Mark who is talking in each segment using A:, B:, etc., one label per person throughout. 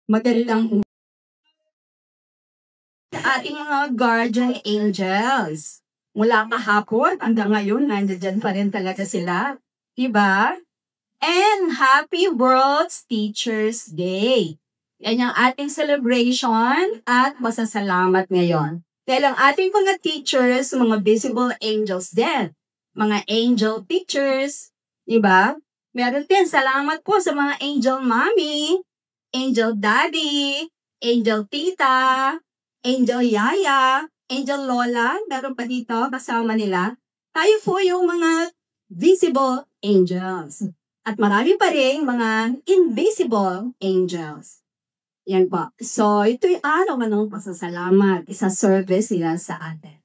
A: Magandang ating mga guardian angels. Mula kahapon hanggang ngayon, nandiyan pa rin talaga sila. Diba? And Happy World Teachers Day. Yan yung ating celebration at masasalamat ngayon. Dahil ang ating mga teachers, mga visible angels din. Mga angel teachers. Diba? Meron din, salamat po sa mga angel mommy, angel daddy, angel tita, angel yaya, angel lola, meron pa dito kasama nila. Tayo po yung mga visible angels. At marami pa rin mga invisible angels. Yan po. So, ito'y araw ng pasasalamat. Isa service nila sa atin.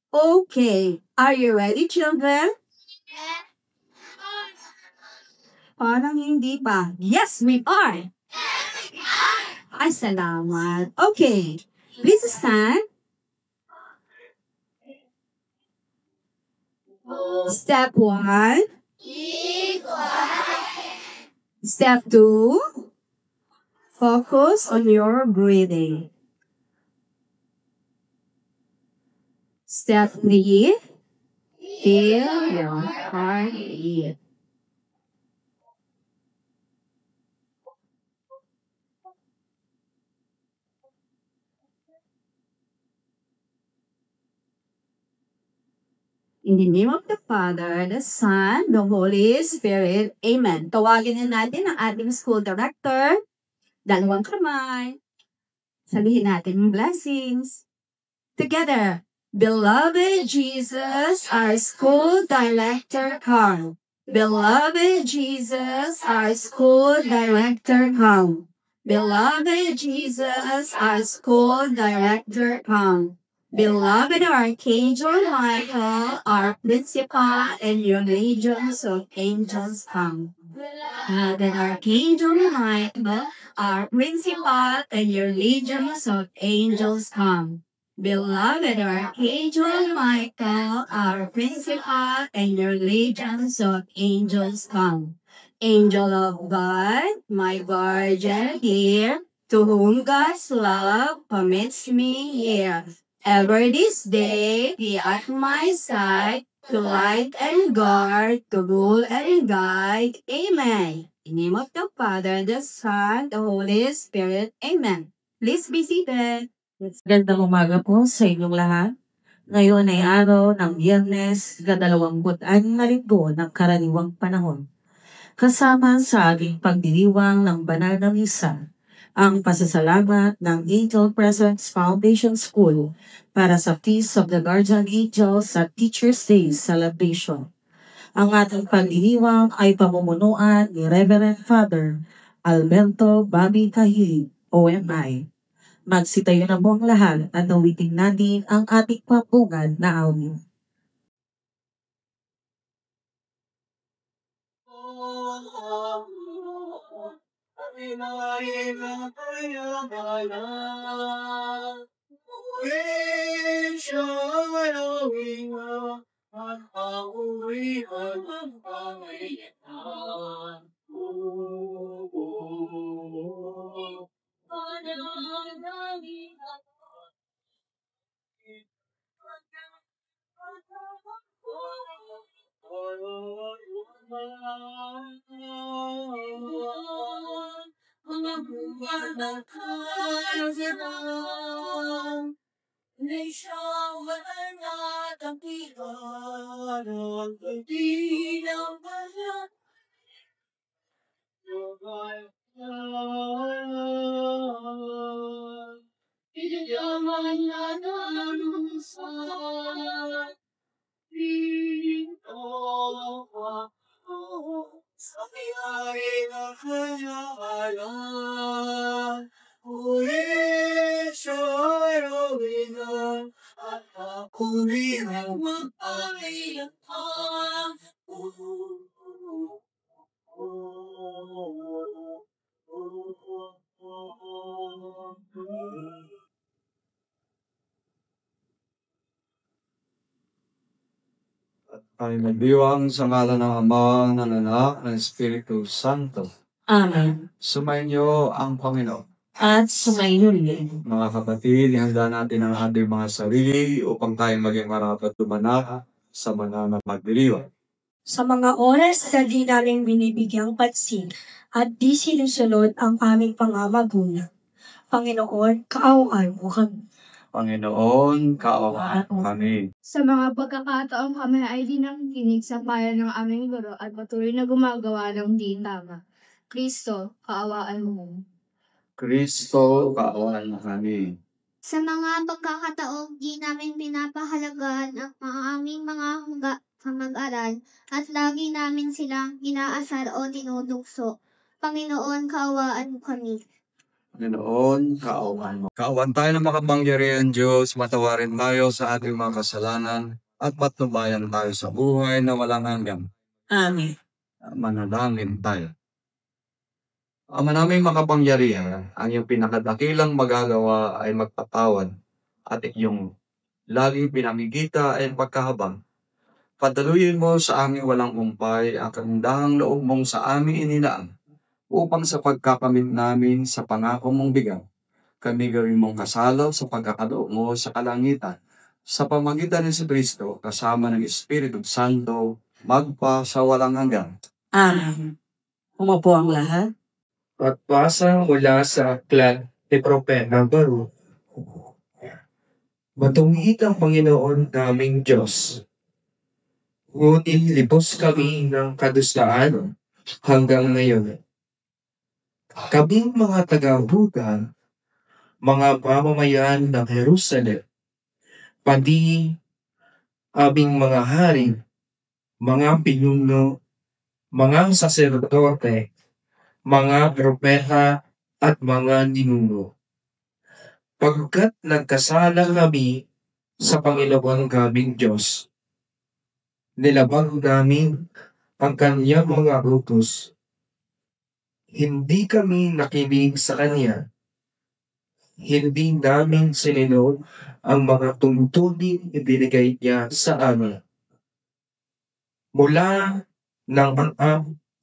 A: Okay. Are you ready, children? Parang hindi pa. Yes, we are. Ay, salamat. Okay. Please stand. Step 1. Step 2. Focus on your breathing. Step 3. Feel your heartbeat. In the name of the Father, the Son, the Holy Spirit. Amen. Tawagin na natin ang ating school director. Dalawang kamay. Sabihin natin yung blessings. Together. Beloved Jesus, our school director, come. Beloved Jesus, our school director, come. Beloved Jesus, our school director, come. Beloved Archangel Michael, our principal, and your legions of angels come. Beloved Archangel Michael, our principal, and your legions of angels come. Beloved Archangel Michael, our principal, and your legions of angels come. Angel of God, my guardian dear, to whom God's love permits me here. Ever this day, be at my side, to light and guard, to rule and guide. Amen. In the name of the Father, the Son, the Holy Spirit. Amen. Please be seated.
B: Gandang umaga po sa inyong lahat. Ngayon ay araw ng Biyernes, 26 na linggo ng karaniwang panahon. Kasama sa ating pagdiriwang ng banal na misa, ang pasasalamat ng Angel Presence Foundation School para sa Feast of the Guardian Angels at Teachers Day celebration. Ang ating pagdiriwang ay pamumunuan ni Reverend Father Alberto Bobby Cahill, OMI. Magsitayo na po ang lahat at nawitin natin ang ating papungan na awit.
C: Ay magdiwang sa ngalan ng Ama, ng Anak, ng Espiritu Santo.
B: Amen.
C: Sumainyo ang Panginoon.
B: At sumainyo rin.
C: Mga kapatid, ihanda natin ang ating mga sarili upang tayo maging marapat tumanak sa mananang pagdiriwang.
D: Sa mga oras na di namin binibigyang pansin at di sinusunod ang aming pangamagulang. Panginoon, kaawaan mo kami.
C: Panginoon, kaawaan kami.
E: Sa mga pagkakataong kami ay di nakikinig sa payo ng aming guro at patuloy na gumagawa ng di tama. Kristo, kaawaan mo.
C: Kristo, kaawaan kami.
F: Sa mga pagkakataong di namin pinapahalagaan ang aming mga kamag-aral at lagi namin silang inaasar o dinudukso. Panginoon, kaawaan mo kami.
C: Panginoon, kaawaan mo. Kaawaan tayo ng makapangyarihan Diyos, matawarin tayo sa ating mga kasalanan at patnubayan tayo sa buhay na walang hanggan.
B: Amen.
C: Manalangin tayo. Ama naming makapangyarihan, ang iyong pinakadakilang magagawa ay magpatawad at iyong laging pinamigita ay pagkahabang. Padaluyin mo sa aming walang umpay ang kandahang loob mong sa aming ininaan upang sa pagkakamit namin sa pangako mong bigyan, kami gawin mong kasalo sa pagkakaloob mo sa kalangitan sa pamagitan ni Kristo kasama ng Espiritu Santo magpa sa walang hanggan.
B: Amen. Umupo ang lahat.
G: Pagbasa mula sa aklat ni Propeta Baruch. Matuwid ang Panginoon naming Diyos. Ngunit libos kami ng kadustaan hanggang ngayon. Kaming mga taga-Huda, mga mamamayan ng Jerusalem, pati aming mga hari, mga pinuno, mga saserdote, mga propeta at mga ninuno. Pagkat nagkasala kami sa Panginoon kaming Diyos, nilabag namin ang kanyang mga utos. Hindi kami nakinig sa kanya. Hindi namin sinunod ang mga tuntuning ibinigay niya sa amin. Mula nang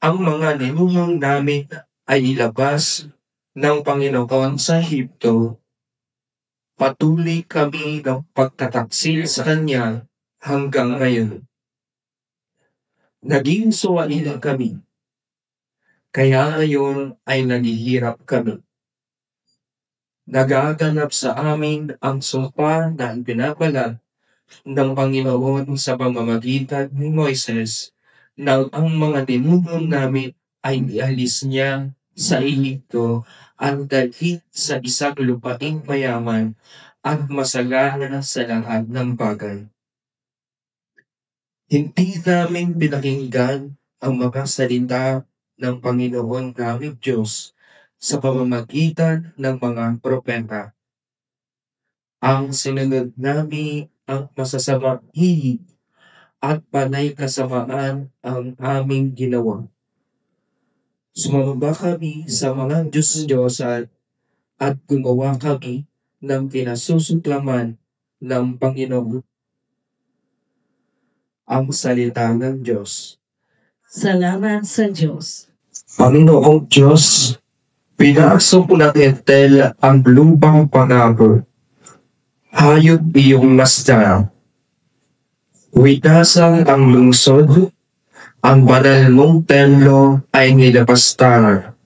G: ang mga ninunong namin ay ilabas ng Panginoon sa Ehipto, patuloy kami ng pagtataksil sa Kanya hanggang ngayon. Naging suwain kami, kaya ngayon ay naghihirap kami. Nagaganap sa amin ang sumpa na pinapala ng Panginoon sa pamamagitan ni Moises nang ang mga ninunong namin ay ialis niya sa Ehipto ang dalhin sa isang lupaing mayaman at masagana sa lahat ng bagay. Hindi namin pinakinggan ang mga salita ng Panginoon naming Diyos sa pamamagitan ng mga propeta. Ang sinunod namin ang masasamang hilig at panay kasamaan ang aming ginawa. Sumamba kami sa mga Diyos-Diyosan at gumawa kami ng pinasusuklaman ng Panginoon. Ang salita ng Diyos.
B: Salamat sa Diyos.
G: Panginoong Diyos, pinasok ng Etel ang lupang panabot. Hayop iyong nasdaan. Witasan ang lungsod, ang banal mong templo ay nilapastaran.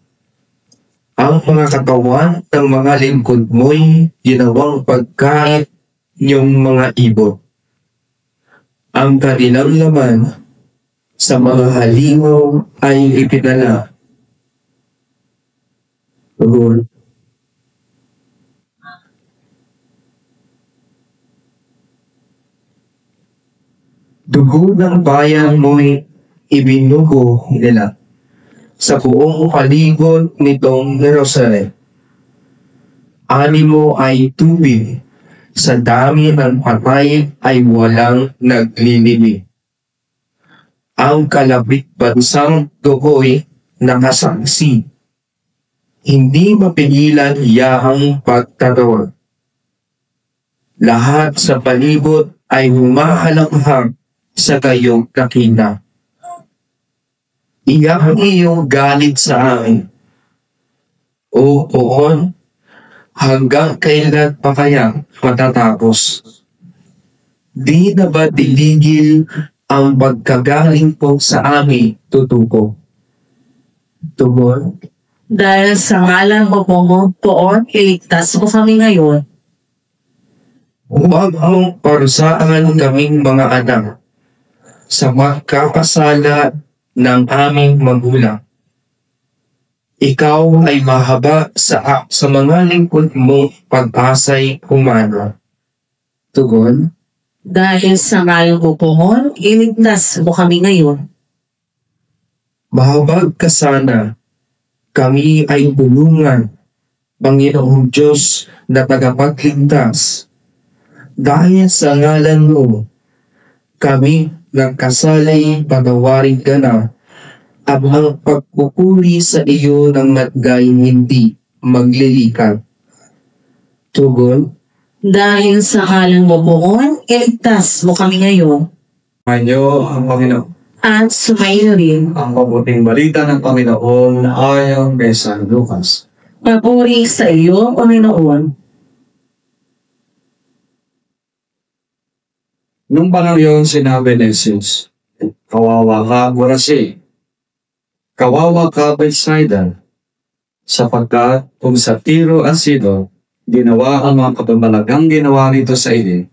G: Ang mga katawan ng mga lingkod mo'y ginawang pagkain niyong mga ibon. Ang kanilang laman sa mga halimaw ay ipinala. Lord, dugo ng bayan mo'y ibinugo nila sa buong palibot nitong Jerusalem. Animo ay tubig, sa dami ng patay ay walang naglilibing. Ang kalabit bansang dugo'y nakasaksi. Hindi mapigilan iyahang pagtatawa. Lahat sa palibot ay humahalanghang sa kayong nakita. Iyak iyong galit sa amin. O Poon, hanggang kailan pa kaya matatapos? Di na ba titigil ang pagkagaling po sa amin, tutuko? Tugon,
B: Dahil sa ngalan mo Poon, iligtas mo kami ngayon.
G: huwag mong parusaan kaming mga anak sa magkakasala ng aming magulang. Ikaw ay mahaba sa mga lingkod mo pag-asay humano. Tugon,
B: Dahil sa ngalan mo Poon, iligtas mo kami ngayon.
G: mahabag ka sana. Kami ay bulungan, Panginoong Diyos na tagapagligtas. Dahil sa ngalan mo, kami nagkasalay pagawarin ka na, at ang pagpupuri sa iyo ng nagay hindi maglilikat. Tugon,
B: Dahil sa ngalan mo Poon, iligtas mo kami ngayon.
C: Manyo ang Panginoon.
B: At sumayo rin,
C: Ang mabuting balita ng Panginoon ayon kay San Lucas.
B: papuri sa iyo, Panginoon.
C: Nung panahon yun, sinabi ni Jesus, kawawa ka, Borasi. Kawawa ka, Bethsaida. Sapagkat kung sa Tiro at Sidon, ginawa ang mga kapamalagang ginawa rito sa ili,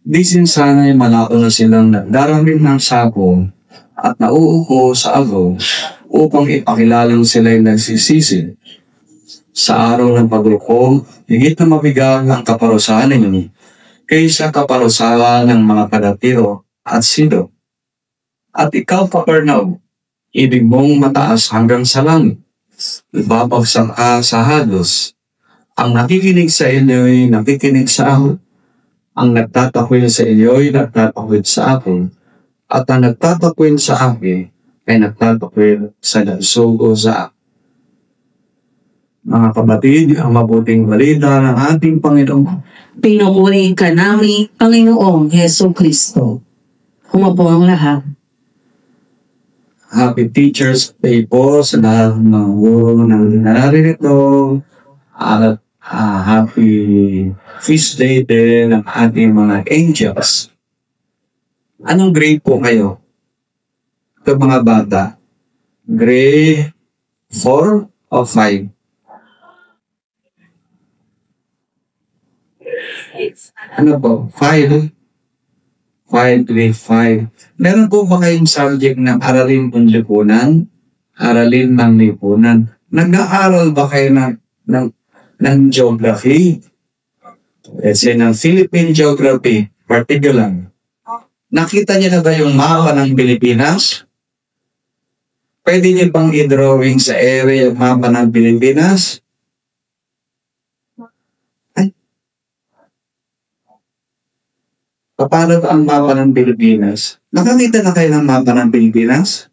C: di sana'y malako na silang nagdaramit ng sako at nauuko sa agaw upang ipakilalang sila'y nagsisisi. Sa araw ng pagruko, higit na mabigat ang kaparusahan ninyo kaysa kaparusahan ng mga taga-Tiro at Sidon. At ikaw, Capernaum, ibig mong mataas hanggang sa langit, ibabagsak ka sa halos. Ang nakikinig sa inyo'y nakikinig sa ako. Ang nagtatakwil sa inyo'y nagtatakwil sa akin. At ang nagtatakwil sa akin ay nagtatakwil sa nagsugo sa akin. Mga kapatid, ang mabuting balita ng ating Panginoon.
B: Pinupuri ka namin, Panginoong Heso Kristo. Humapo ang lahat.
C: Happy Teacher's Day po sa lahat ng guro ng naririto. At happy feast day din ng ating mga angels. Anong grade po kayo? Ito mga bata. Grade 4 o 5? Ano po? 5? 5, grade 5. Meron po ba kayong subject ng aralin ng lipunan? Aralin ng lipunan. Nag-aaral ba kayo ng geography? Let's say ng Philippine geography, particular. Nakita niyo na ba yung mapa ng Pilipinas? Pwede niyo bang i-drawing sa area yung mapa ng Pilipinas? Ay. Paano ba ang mapa ng Pilipinas? Nakakita na kayo ng mapa ng Pilipinas?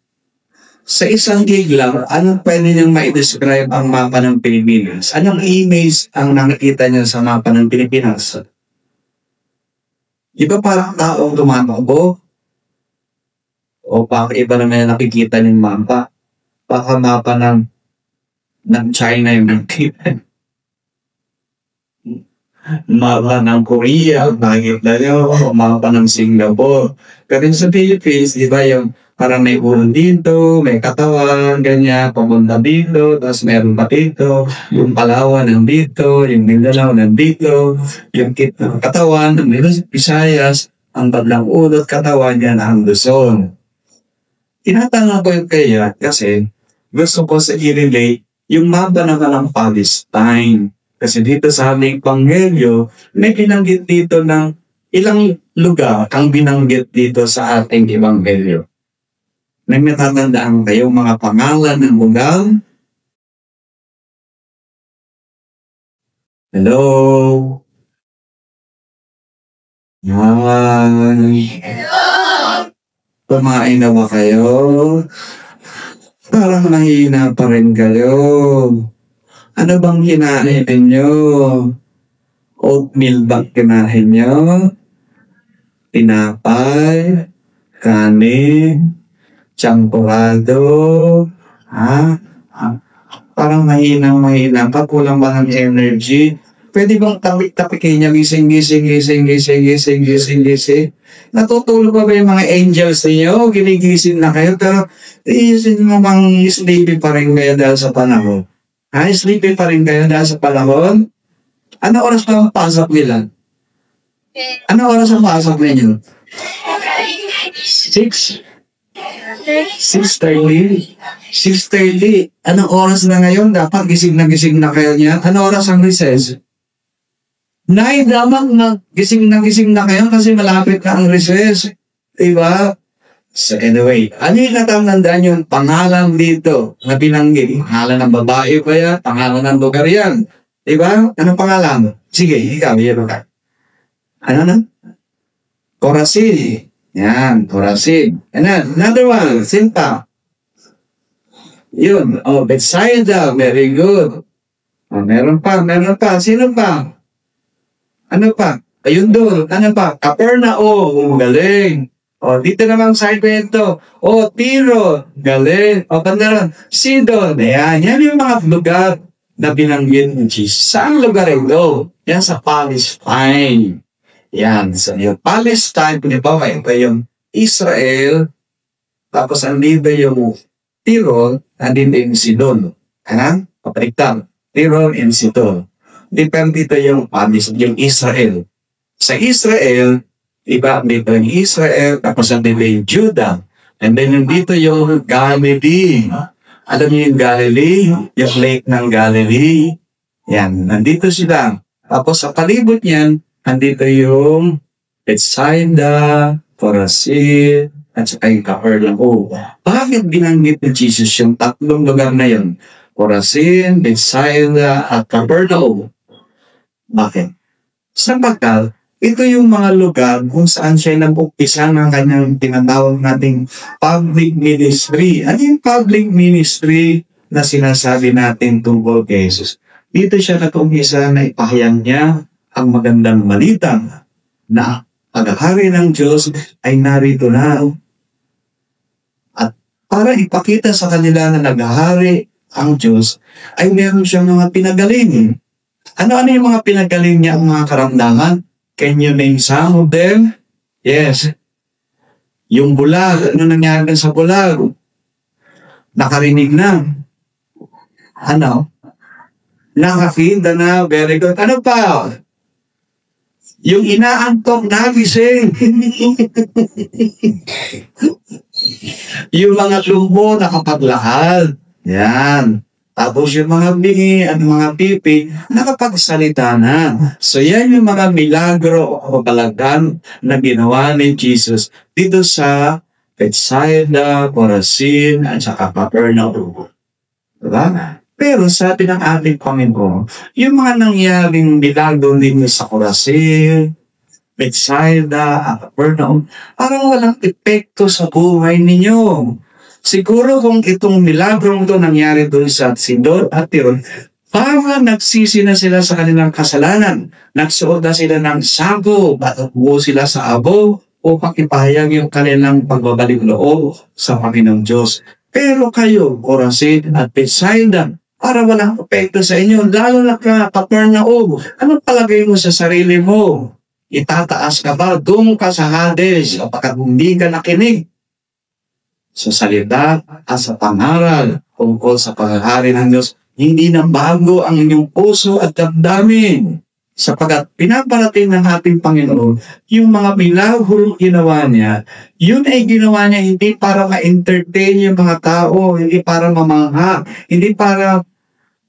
C: Sa isang gig lang, anong pwede niyang ma-describe ang mapa ng Pilipinas? Anong image ang nakikita niya sa mapa ng Pilipinas? Iba parang taong tumatakbo? O parang iba naman yung nakikita ng mapa? Baka mapa ng China yung nakikita. Mapa ng Korea, nakikita niyo, o mapa ng Singapore. Pero sa Philippines, di ba yung parang may ulo dito, may katawan, ganyan, pamunta dito, tapos meron pa dito, yung Palawan nandito, yung Mindanao nandito, yung katawan, meron sa Visayas, ang badlang ulo at katawan yan ang Luzon. Tinatanong ko yung kaya kasi gusto ko sa i-relate yung mapa naman ng Palestine. Kasi dito sa aming Pangelyo, may binanggit dito ng ilang lugar ang binanggit dito sa ating Ebanghelyo. May matatandaan kayo mga pangalan ng lugar? Hello? Hi. Kumain na ba kayo? Parang nahihina pa rin kayo. Ano bang kinain ninyo? Oatmeal ba kinain nyo? Tinapay? Kanin? Tiyangkurado. Ha? Parang mahina. Pag kulang ba ng energy? Pwede bang tapik-tapikin niya, gising. Natutulog pa ba yung mga angels niyo? Ginigising na kayo, pero iisip mo bang sleepy pa rin kayo dahil sa panahon? Ha? Sleepy pa rin kayo dahil sa panahon? Ano oras pa ang pasok nila? Ano oras ang pasok ninyo? 6? 6:30? 6:30. Anong oras na ngayon? Dapat gising na kayo niya. Ano oras ang recess? 9 lamang na gising na kayo kasi malapit na ang recess. Diba? So anyway, ano yung natatandaan yung pangalan dito na binanggit? Pangalan ng babae ba yan? Pangalan ng lugar yan? Diba? Anong pangalan? Sige, ikaw, yun ka. Ano na? Corazin. Yan, Corazin. Another one, Sinta. Yun, Bethsaida, very good. Meron pa. Sino pa? Ano pa? Ayun doon. Ano pa? Capernaum, galing. Dito namang side ito. Tiro, galing. Pandaran, Sidon. Ayan, yan yung mga lugar na binanggit ni Jesus. Saan lugar ito? Yan sa Palestine. Yan, sa yung Palestine, pinibawa ito yung Israel, tapos andito yung Tiro, andito yung Sidon. Ano? Papaligtan. Tiro and Sidon. Depende dito yung Palestine, yung Israel. Sa Israel, iba dito yung Israel, tapos andito yung Judah. And then nandito yung Galilee. Alam niyo yung Galilee? Yung lake ng Galilee. Yan, nandito sila. Tapos sa palibot niyan, andito yung Bethsaida, Corazin, at saka yung Capernaum. Bakit binanggit ni Jesus yung tatlong lugar na yun? Corazin, Bethsaida, at Capernaum. Bakit? Sapagkat, ito yung mga lugar kung saan siya nag-umpisa ng kanyang tinatawag nating public ministry. Ano yung public ministry na sinasabi natin tungkol kay Jesus? Dito siya nag-umpisa na ipahayag niya ang magandang balita na paghahari ng Diyos ay narito na. At para ipakita sa kanila na naghahari ang Diyos, ay meron siyang mga pinagaling. Ano-ano yung mga pinagaling niya, ang mga karamdaman? Can you name some of them? Yes. Yung bulag, ano nangyari sa bulag? Nakarinig na. Ano? Nakakita na, very good. Ano pa? Yung inaantok nagising. Yung mga lumbo nakapaglakad. Yan. Tapos yung mga bingi at mga pipi, nakapagsalita na. So yan yung mga milagro o kabalagan na ginawa ni Jesus dito sa Bethsaida, Corazin, at saka Capernaum. Diba? Pero sabi ng ating Panginoon, yung mga nangyaring milagro din sa Corazin, Bethsaida, at Capernaum, parang walang epekto sa buhay ninyo. Siguro kung itong milagrong ito nangyari doon sa Sidon at Tiro, parang nagsisi na sila sa kanilang kasalanan. Nagsuot na sila ng sago, batubo sila sa abo upang ipahayag yung kanilang pagbabalik loob sa Panginoong Diyos. Pero kayo, Corazin at Bethsaida, para walang epekto sa inyo, lalo na ka, Capernaum, ano palagay mo sa sarili mo? Itataas ka ba? Doon ka sa Hades, kapag hindi ka nakinig sa salita at sa pangaral tungkol sa paghahari ng Diyos, hindi na bago ang inyong puso at damdamin. Sapagkat pinaparating ng ating Panginoon, yung mga milagro ginawa niya, yun ay ginawa niya hindi para ma-entertain yung mga tao, hindi para mamangha, hindi para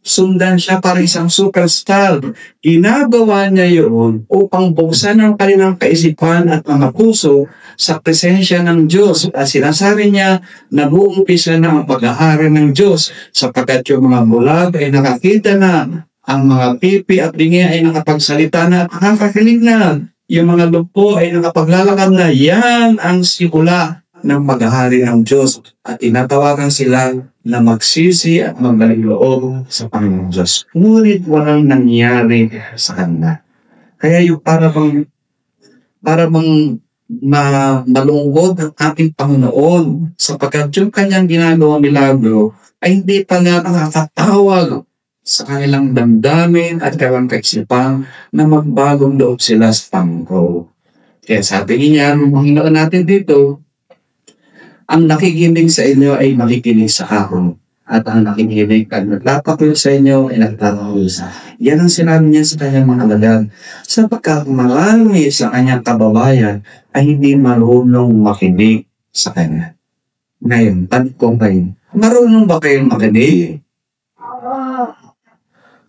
C: sundan siya para isang superstar. Ginagawa niya yun upang buksan ang kanilang kaisipan at mga puso sa presensya ng Diyos. At sinasabi niya, nag-uumpisa na ang pag-ahari ng Diyos sapagkat yung mga bulag ay nakakita na, ang mga pipi at bingi ay nakapagsalita na, nakakakinig na, yung mga lupo ay nakapaglalakad na. Yan ang simula ng pag-ahari ng Diyos at tinatawagan sila na magsisi at magbalik loob sa Panginoong Diyos. Ngunit walang nangyari sa kanila. Kaya yung para bang
H: malungkot ang ating Panginoon sapagkat yung kanyang ginagawang milagro ay hindi pala nakakatawag sa kanilang damdamin at kanilang kaisipan na magbagong loob sila sa Panginoon. Kaya sabi niya, Panginoon natin dito, ang nakikinig sa inyo ay makikinig sa akin. At ang nakikinig at nagtatakil sa inyo ay nagtatakil sa. Yan ang sinabi niya sa kanyang mga alagad. Sapagkat marami sa kanyang kababayan ay hindi marunong makinig sa kanya. Ngayon, tanong ko kayo, marunong ba kayong makinig?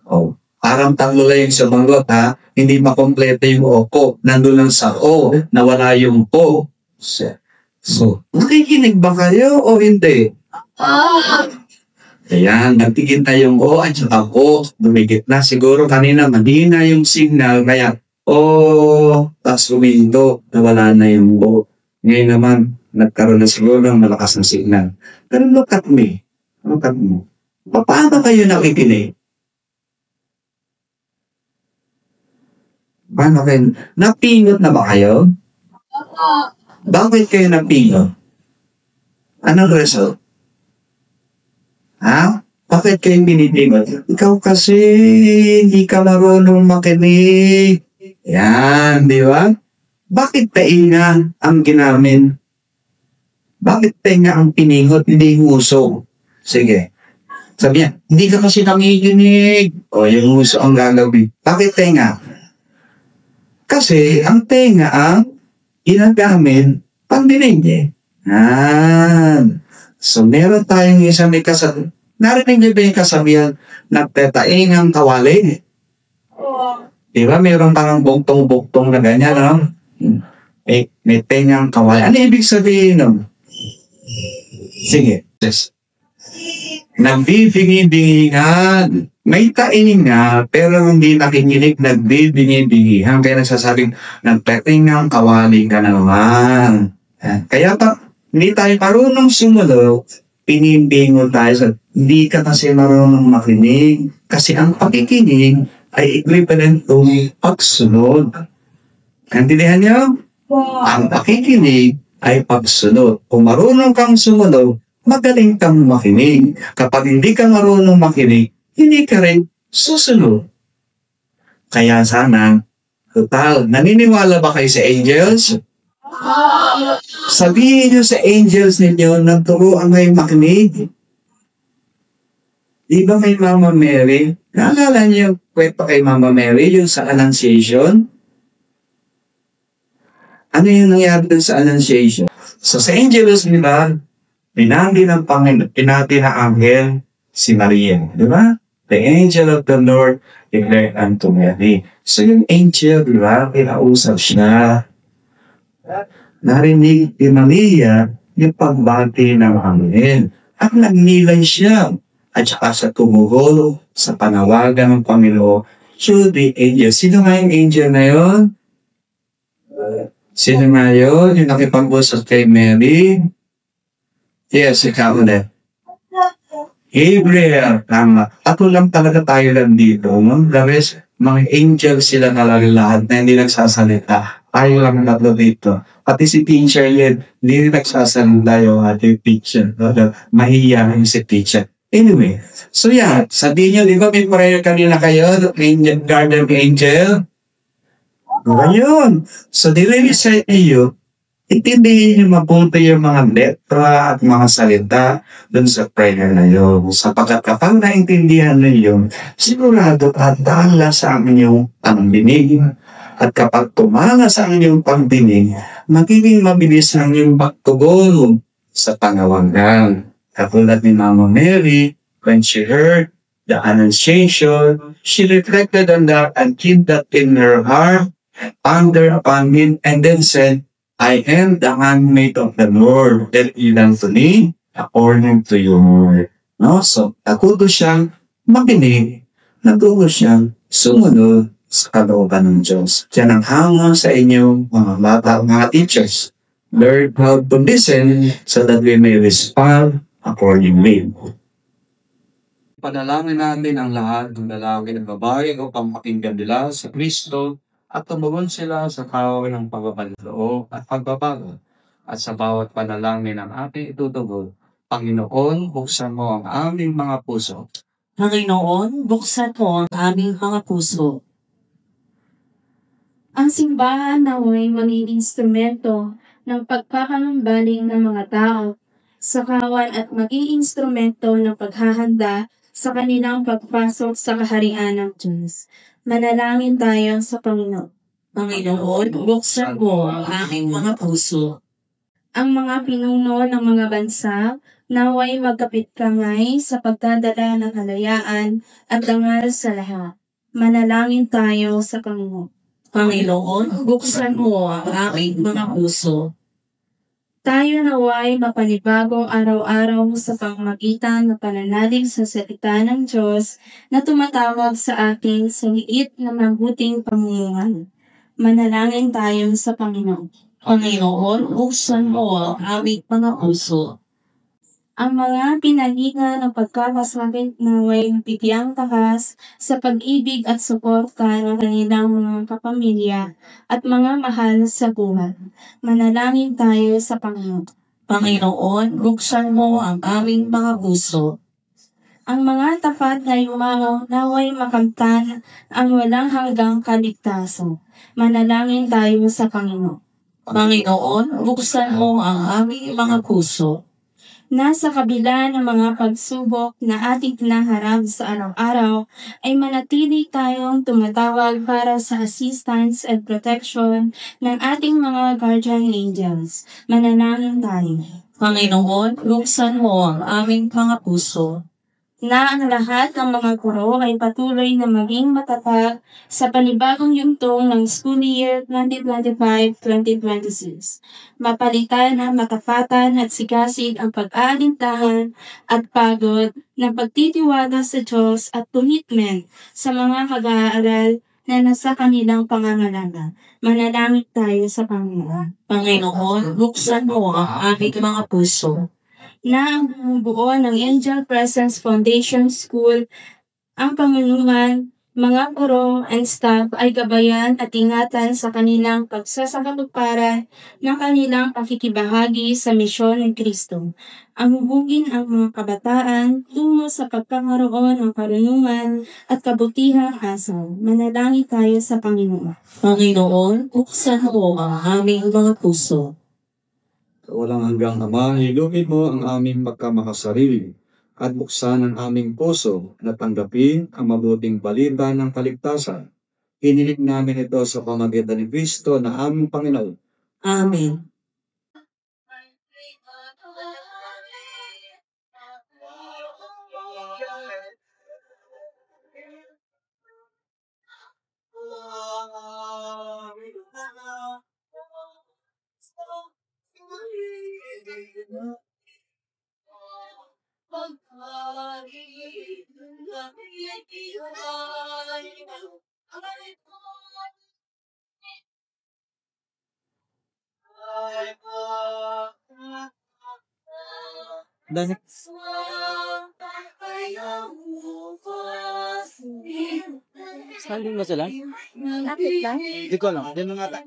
H: Oh, parang tatlo lang yung sumagot ha. Hindi makompleto yung o ko. Nandun lang sa o, nawala yung po. So, nakikinig ba kayo o hindi? Ayan, nagtigil na yung o at saka o. Dumigit na. Siguro kanina mahina yung signal. Kaya o, tapos huminto. Nawala na yung o. Ngayon naman, nagkaroon na siguro ng malakas na signal. Pero look at me. Look at me. Paano kayo nakikinig? Paano kayo? Napingot na ba kayo? Bakit kayo napingot? Anong result? Ha? Bakit kayo binibingot? Ikaw kasi hindi ka marunong makinig. Yan, di ba? Bakit tainga ang ginamin? Bakit tainga ang piningot, hindi huso? Sige. Sabi niya, hindi ka kasi nakikinig. O, yung huso ang gagawin. Bakit tainga? Kasi ang tenga ang ginagamit pangdinig eh. So, meron tayong isa may kasabihan. Narinig niyo ba yung kasabihan na tetaing ang kawali? Di ba? Meron parang buktong-buktong na ganyan, no? May tenga ang kawali. Ano ibig sabihin nun? Sige. Nagbibingi-bingihan. May tainga, pero hindi nakikinig, nagbibingi-bingihan. Kaya nagsasabing, nagpeting ang kawali ka naman. Kaya pa, hindi tayo marunong sumunod, pinimbingon tayo sa hindi ka kasi marunong makinig. Kasi ang pakikinig ay equivalent to pagsunod. Naintindihan niyo? Ang pakikinig ay pagsunod. Kung marunong kang sumunod, magaling kang makinig. Kapag hindi ka marunong makinig, hindi ka rin susunod. Kaya sana, total, naniniwala ba kayo sa angels? Sabihin niyo sa angels ninyo, nagturuan kayo makinig. Di ba may Mama Mary? Naalala niyo yung kwento kay Mama Mary, yung sa Annunciation? Ano yung nangyari dun sa Annunciation? So sa angels nila, pinanggi ng Panginoon, pinati na anghel si Maria. Di ba? The angel of the Lord declared unto Mary. So yung angel, di ba? Pinausap siya. Narinig ni Maria yung pagbati ng anghel. At nagnilay siya. At saka sa tumugo sa panawagan ng Panginoon to the angel. Sino nga yung angel na yun? Sino nga yun? Yung nakipag-usap kay Mary? Yes, ikaw ulit. Gabriel, tama. Ako lang talaga tayo lang dito. No? The rest, mga angels sila talaga lahat na hindi nagsasalita. Tayo lang tatlo dito. Pati si teacher yun, hindi rin nagsasalita yung ating teacher. Mahiya yung si teacher. Anyway, so yeah, sabihin nyo, di ba may prayer kanina kayo, angel, guardian angel? Ngayon, so dire-recite niyo, itindihin niyo mabuti yung mga letra at mga salita dun sa prayer na yun. Sapagkat kapag naintindihan niyo, sigurado tatala sa inyong pangdinig. At kapag tumala sa inyong pangdinig, magiging mabilis ang inyong pagtugon sa panawagan. Katulad ni Mama Mary, when she heard the Annunciation, she reflected on that and kept that in her heart, pondered upon it, and then said, I am the handmaid of the Lord, that it unto me according to your word. No? So, natuto siyang makinig, natuto siyang sumunod sa kalooban ng Diyos. Yan ang hamon sa inyo, mga bata, mga teachers. Learn how to listen so that we may respond accordingly.
C: Panalangin natin ang lahat ng lalaki at babae upang pakinggan nila sa Kristo at tumugon sila sa kaaway ng pagbabaloo at pagbabago. At sa bawat panalangin ng ating itutugon, Panginoon, buksan mo ang aming mga puso.
B: Panginoon, buksan mo ang aming mga puso.
E: Ang simbahan naway maging instrumento ng pagpapanumbaling ng mga tao sa kawan at maging instrumento ng paghahanda sa kanilang pagpasok sa kaharian ng Diyos. Manalangin tayo sa Panginoon.
B: Panginoon, buksan mo ang aming mga puso.
E: Ang mga pinuno ng mga bansa naway magkapit-kamay sa pagdadala ng kalayaan at dangal sa lahat. Manalangin tayo sa Panginoon.
B: Panginoon, buksan mo ang aming mga puso.
E: Tayo naway mapanibago araw-araw sa pamamagitan ng pananalig sa salita ng Diyos na tumatawag sa atin sa liit na mabuting pamumuhay. Manalangin tayo sa Panginoon.
B: Panginoon, buksan mo ang aming mga puso.
E: Ang mga pinalinga ng pagkakasakit naway bigyang takas sa pag-ibig at suporta ng kanilang mga kapamilya at mga mahal sa buhay. Manalangin tayo sa Panginoon.
B: Panginoon, buksan mo ang aming mga puso.
E: Ang mga tapat na yumaong naway makamtan ang walang hanggang kaligtasan. Manalangin tayo sa Panginoon.
B: Panginoon, buksan mo ang aming mga puso.
E: Nasa kabila ng mga pagsubok na ating tinaharap sa araw-araw, ay manatili tayong tumatawag para sa assistance and protection ng ating mga guardian angels. Manalangin tayo.
B: Panginoon, buksan mo ang aming mga puso.
E: Na ang lahat ng mga guro ay patuloy na maging matatag sa panibagong yugtong ng school year 2025-2026. Mapalitan ng matapatan at sigasig ang pag-aalintahan at pagod ng pagtitiwala sa Diyos at commitment sa mga mag-aaral na nasa kanilang pangangalaga. Manalangin tayo sa Panginoon.
B: Panginoon, buksan mo ang aming mga puso.
E: Na ang bumubuo ng Angel Presence Foundation School, ang pamunuan, mga guro and staff ay gabayan at ingatan sa kanilang pagsasakatuparan ng kanilang pakikibahagi sa misyon ng Kristo. Ang hubugin ang mga kabataan tungo sa pagkakaroon ng karunungan at kabutihang asal. Manalangin tayo sa Panginoon.
B: Panginoon, buksan mo ang aming mga puso.
C: Sa walang hanggang Ama, hilugin mo ang aming pagkamakasarili at buksan ang aming puso na tanggapin ang mabuting balita ng kaligtasan. Hiniling namin ito sa pamamagitan ni Kristo na aming Panginoon.
B: Amen.
I: Saling mo sila?
F: Bakit ba?
I: Hindi ko alam. Hindi nga tayo.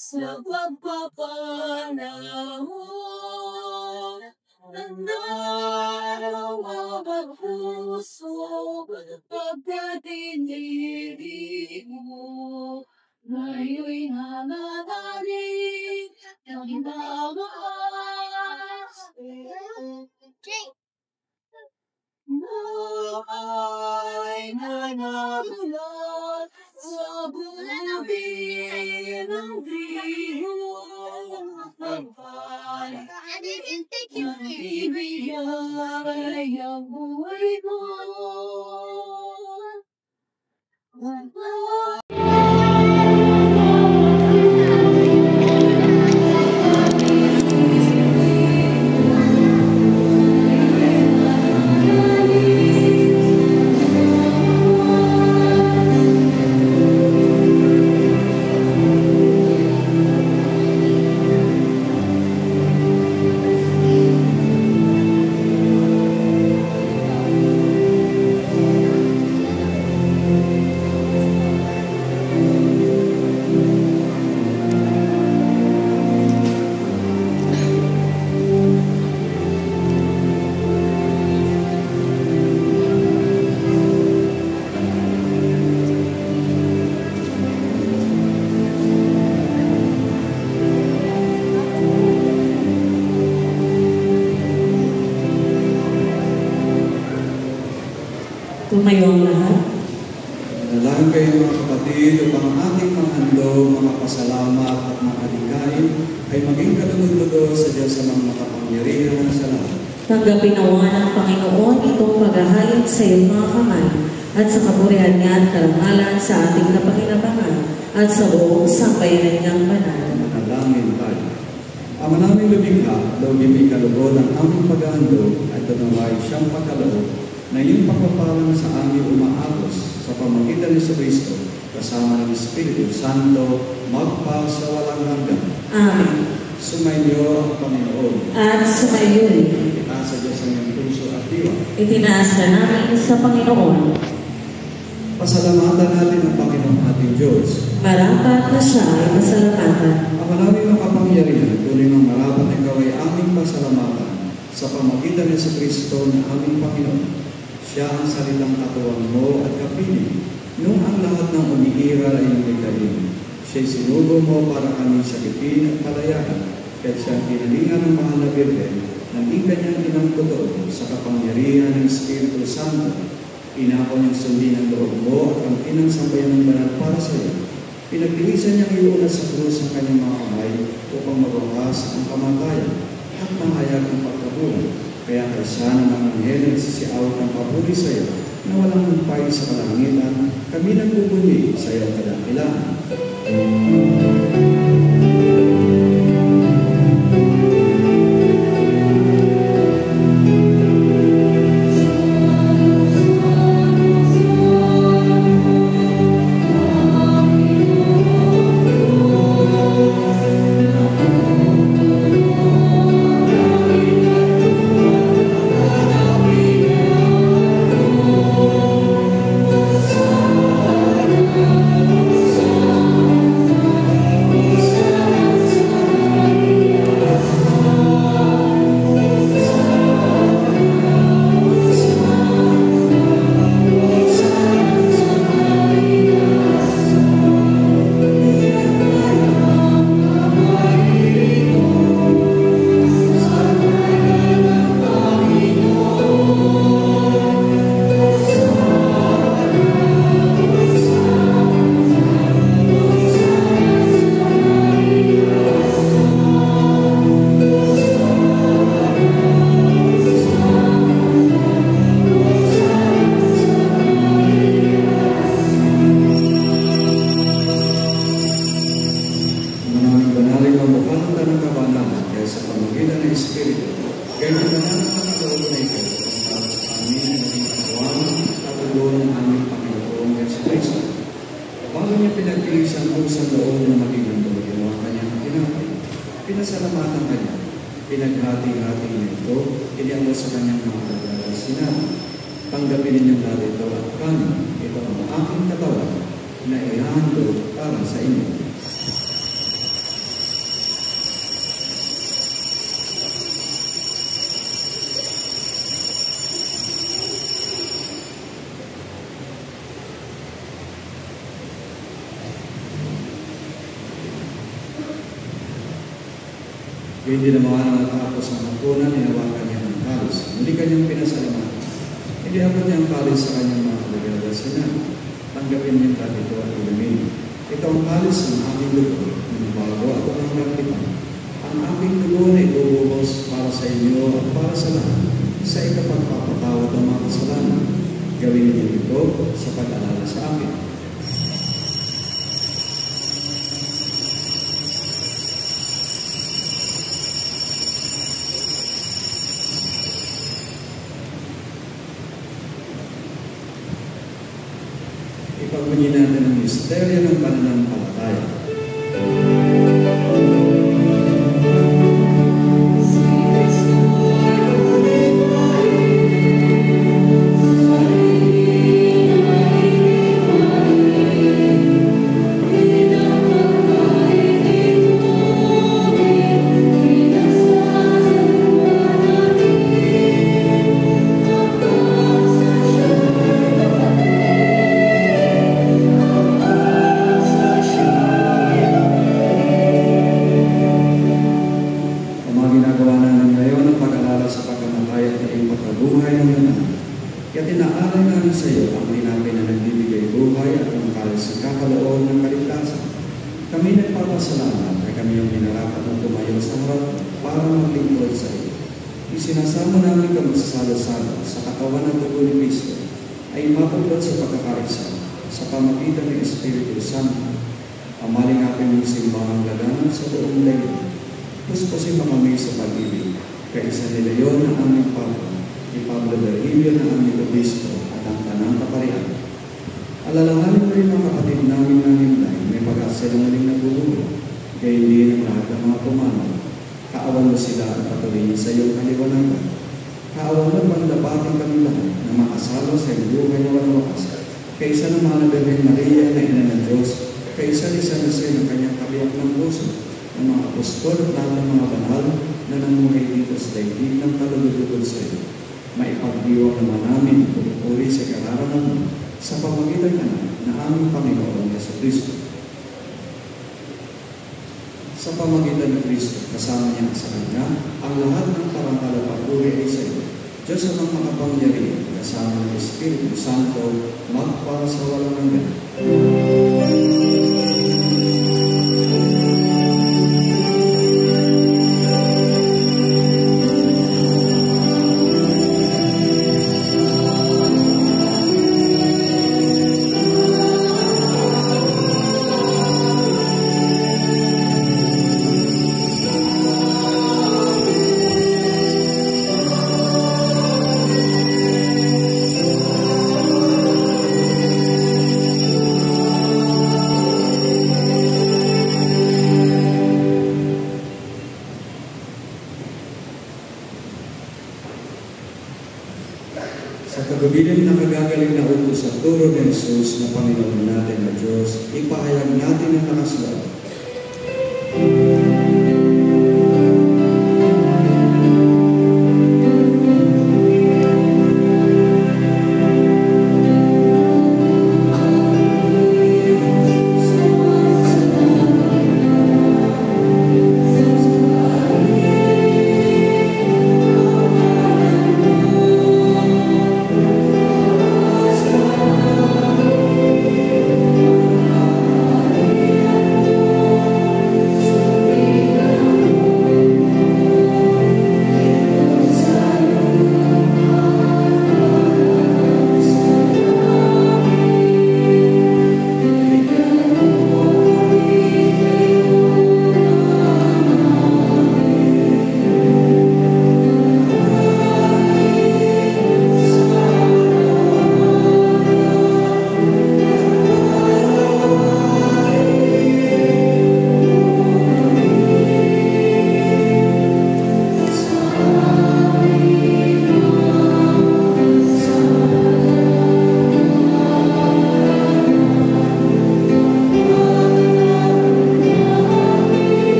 J: Sa pagpapanahon ng dalawa puso pagkatinig mo ngayon'y nananalig ng ibabaas na ay nanagulat sa bulan ng grihong pagpala. Ang ibigay ang buhay mo.
B: Tumayo ang lahat.
H: Nalangin kayo mga kapatid upang ang ating mga handog, mga pasalamat at mga adikain ay maging kalugod-lugod sa Diyos sa mga makapangyarihan sa lahat.
B: Tanggapin nawa ng Panginoon itong paghahayag sa iyong mga kamay at sa kapurihan niya at karangalan sa ating napakinabangan at sa buong sambayanan niyang banal.
H: Manalangin tayo. Ama namin lumikha, loob may kalugod ang aming paghahandog at tunaway siyang pagkaloob na iyong pagpapalang sa aming umaagos sa pamagitan ni Kristo kasama ng Espiritu Santo magpa sa walang hanggan.
B: Amen.
H: Sumainyo ang Panginoon.
B: At sumayo rin.
H: Itaas sa Diyos ang iyong puso at diwa.
B: Itinaas na namin sa Panginoon.
H: Pasalamatan natin ang Panginoon ating Diyos.
B: Marapat na siya ay pasalamatan.
H: Ang maraming makapangyarihan, tuloy ng marapat na ikaw ay aming pasalamatan sa pamagitan ni Kristo na aming Panginoon. Siya ang salitang katuwang mo at kapiling. Nung ang lahat ng umiiral ay lumikain, siya'y sinugo mo para kami sakipin at palayakan. Kaya siyang kinalingan ng mahal na Birhen, naging kanyang inang totoo sa kapangyarihan ng Espiritu Santo. Inako niyang sundin ang loob mo at ang pinangsambayan ng banal para sa iyo. Pinagtilisan niyang iulat sa krus ang kanyang mga kamay upang magwakas ang kamatayan at mahayag ang pagkabuhay. Kaya kaysa ng mga anghel nagsisiawat ng papuri sa iyo na walang humpay sa kalangitan, kami nagbubunyi sa iyong kadakilaan. Pinasalamatan kanya, pinaghati-hati niya ito, iniangos sa kanyang mga kagawad sinabi, tanggapin ninyong narito at kami, ito ang aking katawan na ihahandog para sa inyo. Hindi naman ang natapos ang hapunan, hinawakan niya ng kalis. Muli kanyang pinasalamatan. Hindi abot niya ang kalis sa kanyang mga kalagay sinabi. Tanggapin niyo ito at ulumin. Ito ang kalis ng aking dugo, ng bago at ang kapitan. Ang aking dugo na ibubuhos para sa inyo at para sa lahat, sa ikapagpapatawad ng mga kasalanan. Gawin niyo ito sa pag-alala sa akin. Ipagbunyi natin ang misteryo ng pananampalataya.
J: Sa
K: sa iyo ang tinapay na nagbibigay buhay at ang kalis ng kakaloob ng kaligtasan. Kami nagpapasalamat na kami yung minarapat na tumayo sa harap para maglingkod sa iyo. Isinasama namin kami sa salo-salo sa katawan ng dugo ni Kristo ay mapagod sa pagkakaisa sa pamagitan ng Espiritu Santo. Amalingapin mong simbahang laganap sa buong daigdig. Puspusin mo kami sa pag-ibig. Kaisa nila yon ang aming Papa, ni Pablo Berhilio ng aming Obispo at ang Tanang Kaparian. Alalahanin mo rin ang kapatid namin ng Himlay, may pag-asa ng maling nagugulo, kaya hindi ng lahat ng mga pumanaw. Kaawan mo sila at patuloy sa iyong kaliwanagan. Kaawan mo pandapating kami lahat na makasalo sa iyong buhay na walang wakas. Kaysa ng mga Birhen Maria na ina ng Diyos, kaysa ni San Jose ng kanyang kabiyak ng puso, ng mga apostol at lahat ng mga banal na namuhay dito sa daigdig ng kalulugod sa iyo. Maipagdiwang naman namin pupuri sa kararanan mo sa pamagitan na aming Panginoon Yesu Kristo. Sa pamagitan ng Kristo, kasama niya sa Kanya, ang lahat ng parangal at papuri ay sa iyo. Diyos ang makapangyarihan, kasama ng Espiritu Santo, magpara sa walang hanggan. Sa kagabilin na kagagaling na utos sa turo ni Jesus na Panginoon natin na Diyos, ipahayag natin ang nakasulat.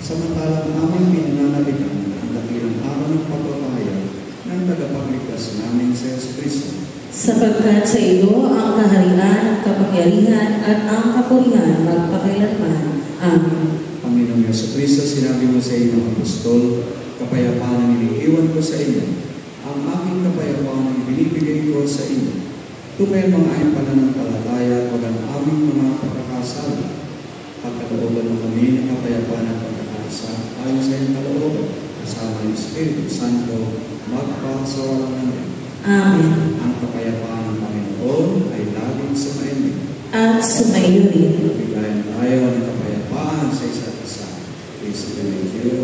K: Samantalang aming pinananaligan ang dakilang araw ng pagpapahayag ng tagapagligtas namin sa Yesu Kristo.
B: Sapagkat sa iyo ang kaharian, ang kapangyarihan at ang kapurihan magpakailanman. Amen.
K: Panginoong Yesu Kristo, sinabi mo sa inyong apostol, kapayapaan ang iniiwan ko sa inyo. Ang aking kapayapaan ang binibigay ko sa inyo. Tumayan mga ayong pananampalataya at wag ang aming mga pagkakasala. Pagkalooban mo kami ng kapayapaan at pagkakasa ayon sa iyong kalooban, kasama ng Espiritu Santo, magpasa walang hanggan.
B: Amen.
K: Ang kapayapaan ng Panginoon ay laging sumainyo.
B: At sumayo rin.
K: Bigayan tayo ng kapayapaan sa isa't isa. Please be with you.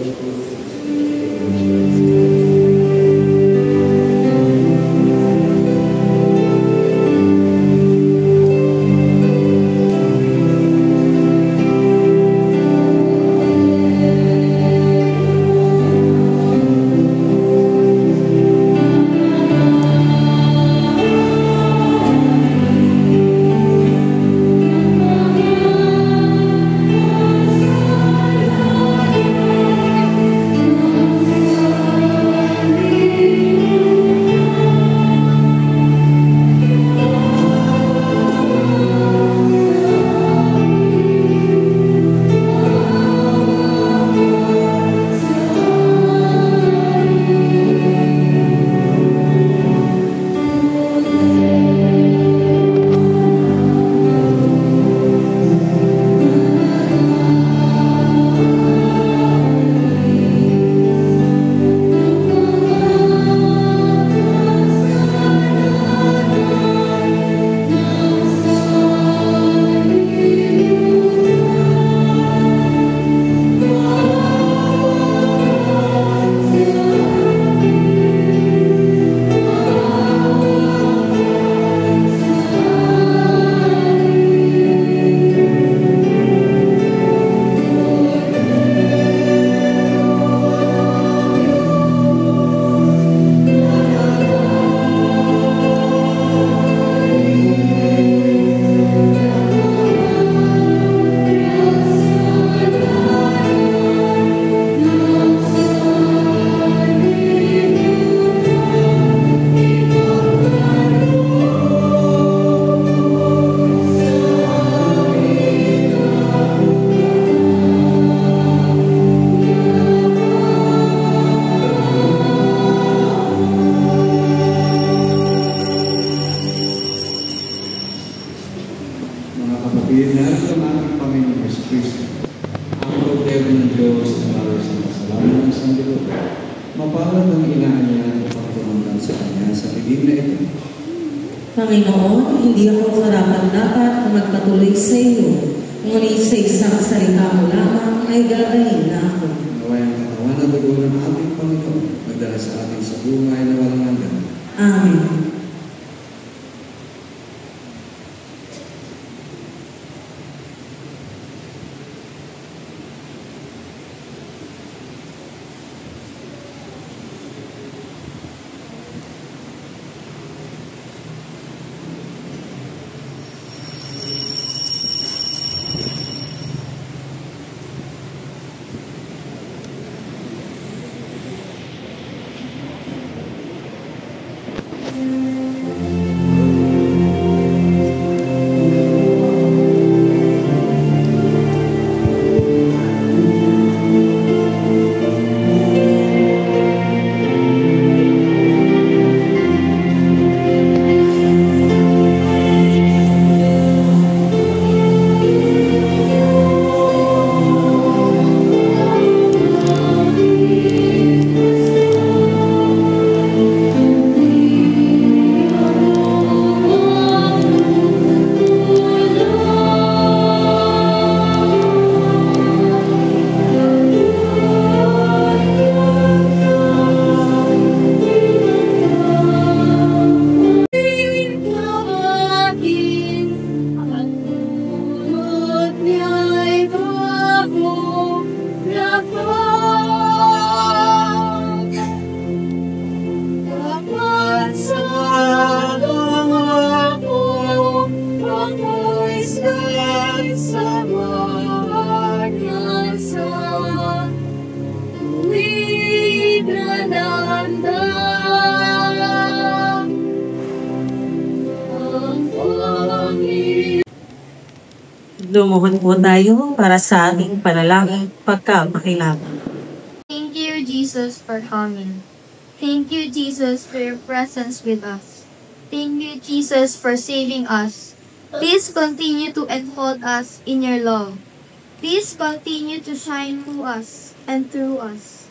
K: inaanyayahan upang tumanggang sa kanya sa bigin na ito.
B: Panginoon, hindi ako karapat-dapat na magpatuloy sa iyo, ngunit sa isang salita mo lamang ay gagaling na ako.
K: Naway ang katawan at dugo ng ating Panginoon, magdala sa ating sa buhay na walang hanggan.
B: Amen. Lumuhod po tayo para sa ating panalangin pagkapakilala.
F: Thank you, Jesus, for coming. Thank you, Jesus, for your presence with us. Thank you, Jesus, for saving us. Please continue to enfold us in your love. Please continue to shine through us and through us.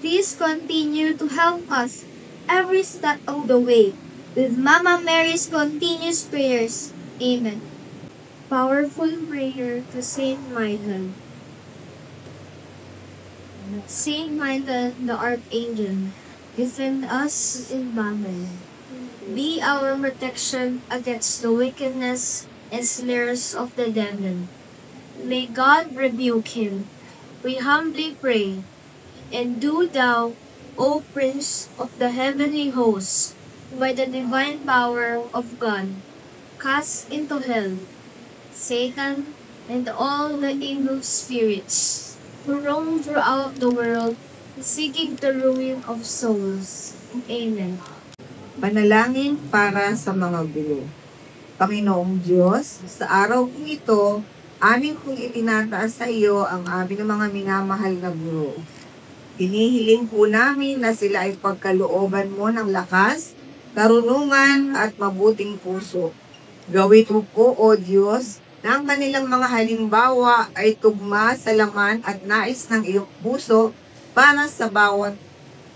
F: Please continue to help us every step of the way with Mama Mary's continuous prayers. Amen. Powerful prayer to Saint Michael. Saint Michael, the Archangel, defend us in battle. Be our protection against the wickedness and snares of the devil. May God rebuke him, we humbly pray. And do thou, O Prince of the heavenly hosts, by the divine power of God, cast into hell Satan and all the evil spirits who roam throughout the world, seeking the ruin of souls. Amen.
L: Panalangin para sa mga guro. Panginoong Diyos, sa araw kong ito, amin kong itinataas sa iyo ang aming mga minamahal na guro. Hinihiling po namin na sila ay pagkalooban mo ng lakas, karunungan at mabuting puso. Gawin mo po, O Diyos, na ang kanilang mga halimbawa ay tugma sa laman at nais ng iyong puso para sa bawat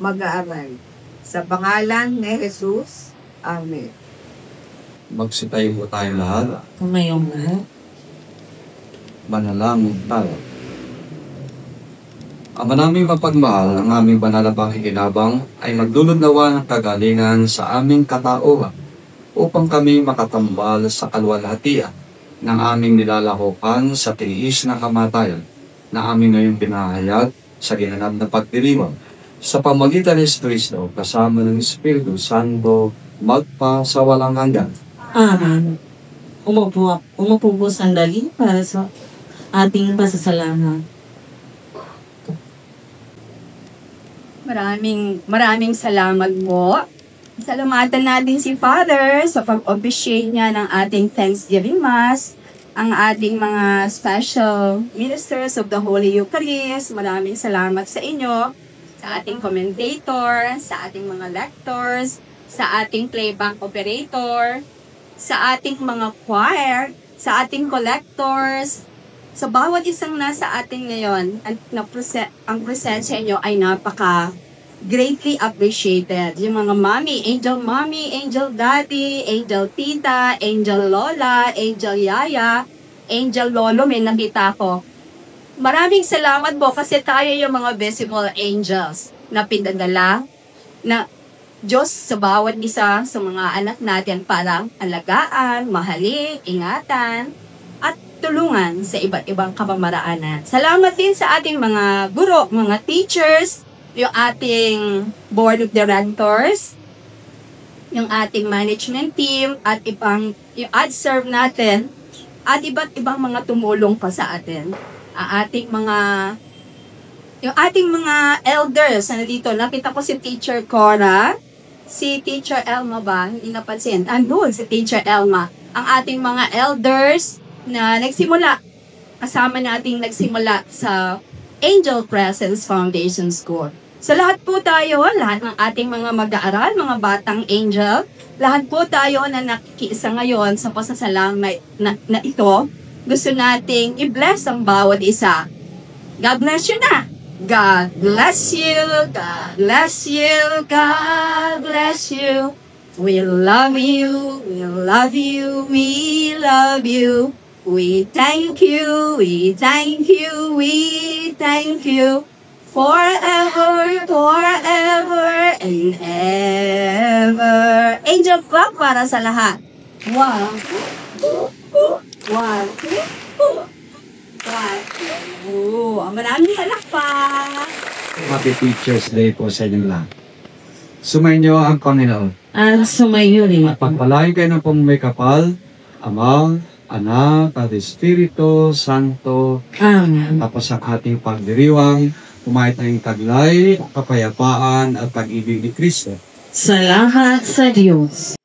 L: mag-aaral. Sa pangalan ni Jesus, Amen.
C: Magsitayo po tayo lahat.
B: Tumayong lahat.
C: Manalangin tayo. Ama naming mapagmahal, ang aming banal na pakikinabang ay magdulot nawa ng kagalingan sa aming katauhan upang kami makatambal sa kalwalhatian ng aming nilalahukan sa tiis na kamatayan na aming ngayon pinahayag sa ginanap na pagdiriwang sa pamagitan ni Kristo kasama ng Espiritu Santo magpa sa walang hanggan.
B: Amen. Umupo po sandali para sa ating pasasalamat.
A: Maraming salamat po. Salamatan natin si Father sa pag-officiate niya ng ating Thanksgiving Mass, ang ating mga special ministers of the Holy Eucharist. Maraming salamat sa inyo, sa ating commentator, sa ating mga lectors, sa ating playback operator, sa ating mga choir, sa ating collectors, sa bawat isang nasa atin ngayon, ang presensya nyo ay greatly appreciated. Yung mga mommy, angel daddy, angel tita, angel lola, angel yaya, angel lolo, may nakita ko. Maraming salamat po kasi tayo yung mga visible angels na pinadala na Diyos sa bawat isa sa mga anak natin para alagaan, mahalin, ingatan, at tulungan sa iba't ibang kapamaraanan. Salamat din sa ating mga guro, mga teachers, yung ating board of directors, yung ating management team, at yung ad-serve natin, at iba't ibang mga tumulong pa sa atin. Yung ating mga elders na dito, nakita ko si Teacher Cora, si Teacher Elma ba? Hindi napansin. Andun si Teacher Elma. Ang ating mga elders na nagsimula, kasama nating nagsimula sa Angel Presence Foundation School. Sa lahat po tayo, lahat ng ating mga mag-aaral, mga batang angel, lahat po tayo na nakikiisa ngayon sa pasasalamay na ito, gusto nating i-bless ang bawat isa. God bless you na! God bless you, God bless you, God bless you. We love you, we love you, we love you. We thank you, we thank you, we thank you. Forever, forever, and ever. Angel clap para sa lahat. One. Maraming palakpak.
H: Happy Teacher's Day po sa inyong lahat. Sumainyo ang Panginoon.
B: At sumayo rin.
H: At pagpalain kayo ng pamumay kapal, Ama, Anak, at Espiritu Santo.
B: Amen.
H: Tapos ang ating pagdiriwang, kumahit na yung taglay, kapayapaan, at pag-ibig ni Kristo.
B: Salamat sa Diyos.